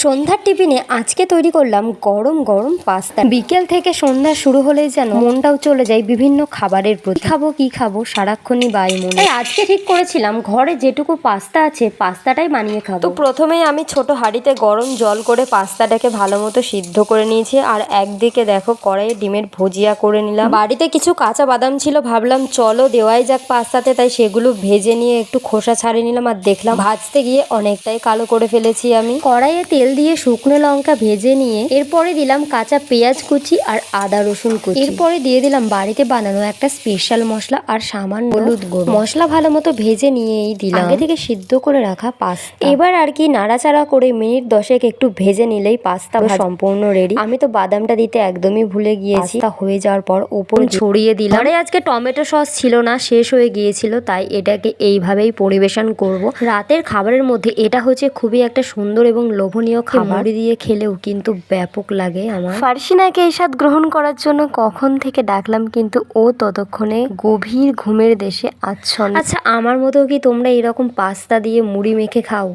সন্ধ্যার টিফিনে আজকে তৈরি করলাম গরম গরম পাস্তা। বিকেল থেকে সন্ধ্যা শুরু হলেই যেন মনটাও চলে যায় বিভিন্ন খাবারের প্রতি। কি খাবো সারাক্ষণই মনে। আজকে ঠিক করেছিলাম ঘরে যেটুকু পাস্তা আছে পাস্তাটাই বানিয়ে খাবো। তো প্রথমেই আমি ছোট হাঁড়িতে গরম জল করে পাস্তাটাকে ভালো মতো সিদ্ধ করে নিয়েছি। আর একদিকে দেখো কড়াইয়ে ডিমের ভুজিয়া করে নিলাম। বাড়িতে কিছু কাঁচা বাদাম ছিল, ভাবলাম চলো দেওয়াই যাক পাস্তাতে, তাই সেগুলো ভেজে নিয়ে একটু খোসা ছাড়িয়ে নিলাম। আর দেখলাম ভাজতে গিয়ে অনেকটাই কালো করে ফেলেছি আমি। কড়াইয়ে তেল দিয়ে শুকনো লঙ্কা ভেজে নিয়ে এরপরে দিলাম কাঁচা পেঁয়াজ কুচি আর আদা রসুন কুচি। এরপরে দিয়ে দিলাম বাড়িতে বানানো একটা স্পেশাল মশলা আর সামান্য হলুদ গুঁড়ো। মশলা ভালো মতো ভেজে নিয়েই দিলাম আগে থেকে সিদ্ধ করে রাখা পাস্তা। এবার আর কি নাড়াচাড়া করে মিনিট 10 একটু ভেজে নিলেই পাস্তা সম্পূর্ণ রেডি। আমি তো বাদামটা দিতে একদমই ভুলে গিয়েছি। তা হয়ে যাওয়ার পর উপর ছড়িয়ে দিলাম। ঘরে আজকে টমেটো সস ছিল না, শেষ হয়ে গিয়েছিল, তাই এটাকে এইভাবেই পরিবেশন করব। রাতের খাবারের মধ্যে এটা হচ্ছে খুবই একটা সুন্দর এবং লোভনীয় খাবার। মুড়ি দিয়ে খেলেও কিন্তু ব্যাপক লাগে আমার। ফারসিনাকে এই স্বাদ গ্রহণ করার জন্য কখন থেকে ডাকলাম, কিন্তু ও ততক্ষণে গভীর ঘুমের দেশে আচ্ছন্ন। আচ্ছা, আমার মতো কি তোমরা এরকম পাস্তা দিয়ে মুড়ি মেখে খাও?